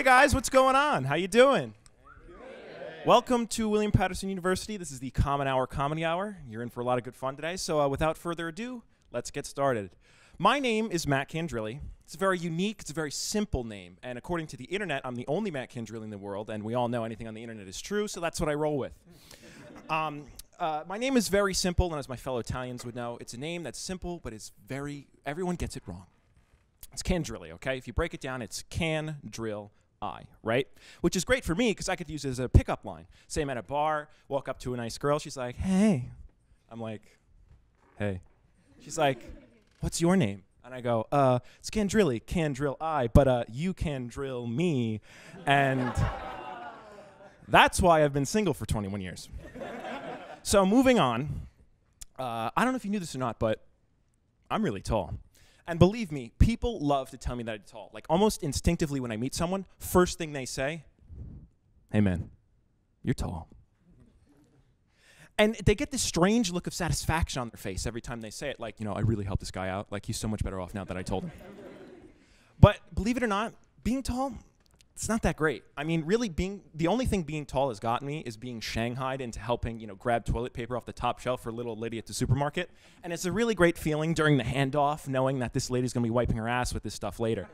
Hey guys, what's going on? How you doing? Welcome to William Paterson University. This is the Common Hour Comedy Hour. You're in for a lot of good fun today, so without further ado, let's get started. My name is Matt Candrilli. It's very unique, it's a very simple name, and according to the internet, I'm the only Matt Candrilli in the world, and we all know anything on the internet is true, so that's what I roll with. My name is very simple, and as my fellow Italians would know, it's a name that's simple, but it's everyone gets it wrong. It's Candrilli, okay? If you break it down, it's can, drill, I, right? Which is great for me because I could use it as a pickup line. Say I'm at a bar, walk up to a nice girl, she's like, hey. I'm like, hey. She's like, what's your name? And I go, it's Candrilli, can drill I, but you can drill me. And that's why I've been single for 21 years. So moving on, I don't know if you knew this or not, but I'm really tall. And believe me, people love to tell me that I'm tall. Like almost instinctively when I meet someone, first thing they say, hey man, you're tall. And they get this strange look of satisfaction on their face every time they say it. Like, you know, I really helped this guy out. Like he's so much better off now that I told him. But believe it or not, being tall, it's not that great. I mean, really the only thing being tall has gotten me is being shanghaied into helping, you know, grab toilet paper off the top shelf for little lady at the supermarket. And it's a really great feeling during the handoff, knowing that this lady's gonna be wiping her ass with this stuff later.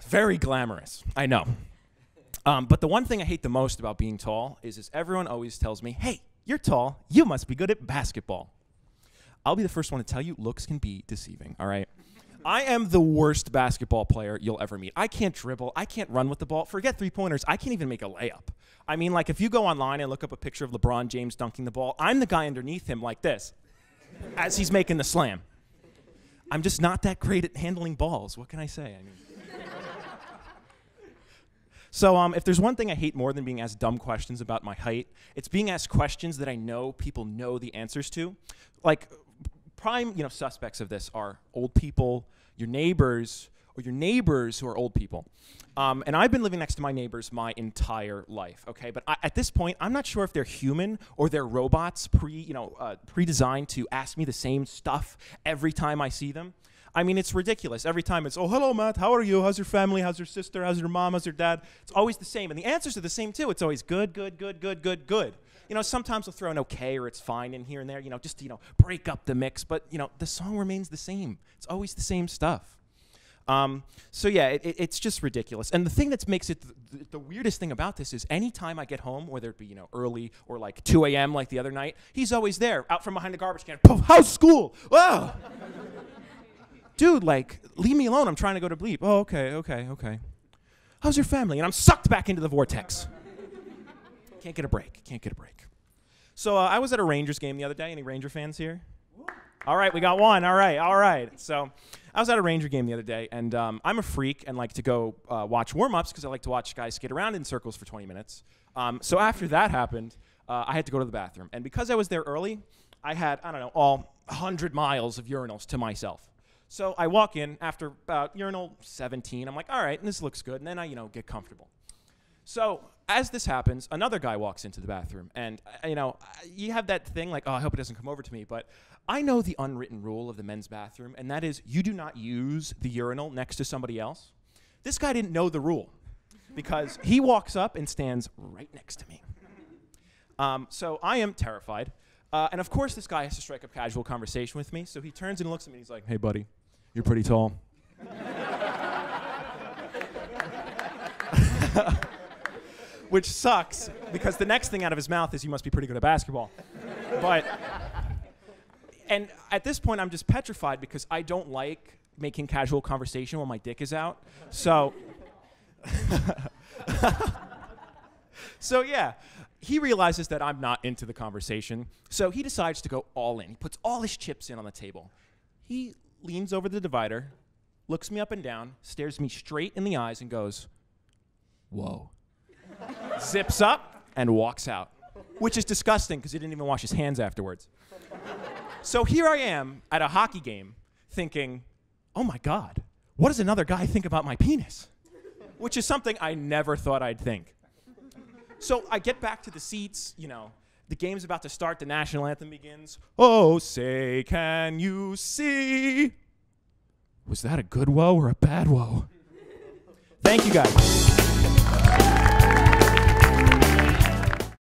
Very glamorous, I know. But the one thing I hate the most about being tall is everyone always tells me, hey, you're tall, you must be good at basketball. I'll be the first one to tell you, looks can be deceiving, all right? I am the worst basketball player you'll ever meet. I can't dribble. I can't run with the ball. Forget three-pointers. I can't even make a layup. I mean, like, if you go online and look up a picture of LeBron James dunking the ball, I'm the guy underneath him like this as he's making the slam. I'm just not that great at handling balls. What can I say? I mean, so if there's one thing I hate more than being asked dumb questions about my height, it's being asked questions that I know people know the answers to. Like, prime, you know, suspects of this are old people, your neighbors, or your neighbors who are old people. And I've been living next to my neighbors my entire life, okay? But at this point, I'm not sure if they're human or they're robots pre-designed to ask me the same stuff every time I see them. I mean, it's ridiculous. Every time it's, oh, hello, Matt, how are you? How's your family? How's your sister? How's your mom? How's your dad? It's always the same. And the answers are the same, too. It's always good, good, good, good, good, good. You know, sometimes we'll throw an okay or it's fine in here and there, you know, just to, you know, break up the mix. But, you know, the song remains the same. It's always the same stuff. So, yeah, it's just ridiculous. And the thing that makes it the weirdest thing about this is anytime I get home, whether it be, you know, early or like 2 a.m. like the other night, he's always there, out from behind the garbage can. Poof, how's school? Oh! Dude, like, leave me alone. I'm trying to go to bleep. Oh, okay, okay, okay. How's your family? And I'm sucked back into the vortex. Can't get a break. Can't get a break. So I was at a Rangers game the other day. Any Ranger fans here? All right, we got one. All right, all right. So I was at a Ranger game the other day, and I'm a freak and like to go watch warm-ups because I like to watch guys skate around in circles for 20 minutes. So after that happened, I had to go to the bathroom. And because I was there early, I had, I don't know, all 100 miles of urinals to myself. So I walk in after about urinal 17. I'm like, all right, and this looks good. And then I, you know, get comfortable. So as this happens, another guy walks into the bathroom. And, you know, you have that thing like, oh, I hope it doesn't come over to me. But I know the unwritten rule of the men's bathroom, and that is you do not use the urinal next to somebody else. This guy didn't know the rule because he walks up and stands right next to me. So I am terrified. And, of course, this guy has to strike up casual conversation with me. So he turns and looks at me, and he's like, hey, buddy, you're pretty tall. Which sucks, because the next thing out of his mouth is you must be pretty good at basketball. And at this point, I'm just petrified because I don't like making casual conversation when my dick is out. So, so yeah. He realizes that I'm not into the conversation, so he decides to go all in. He puts all his chips in on the table. He leans over the divider, looks me up and down, stares me straight in the eyes, and goes, whoa. Zips up and walks out, which is disgusting because he didn't even wash his hands afterwards. So here I am at a hockey game thinking, oh my God, what does another guy think about my penis? Which is something I never thought I'd think. So I get back to the seats, you know, the game's about to start, the national anthem begins. Oh, say, can you see? Was that a good whoa or a bad whoa? Thank you, guys.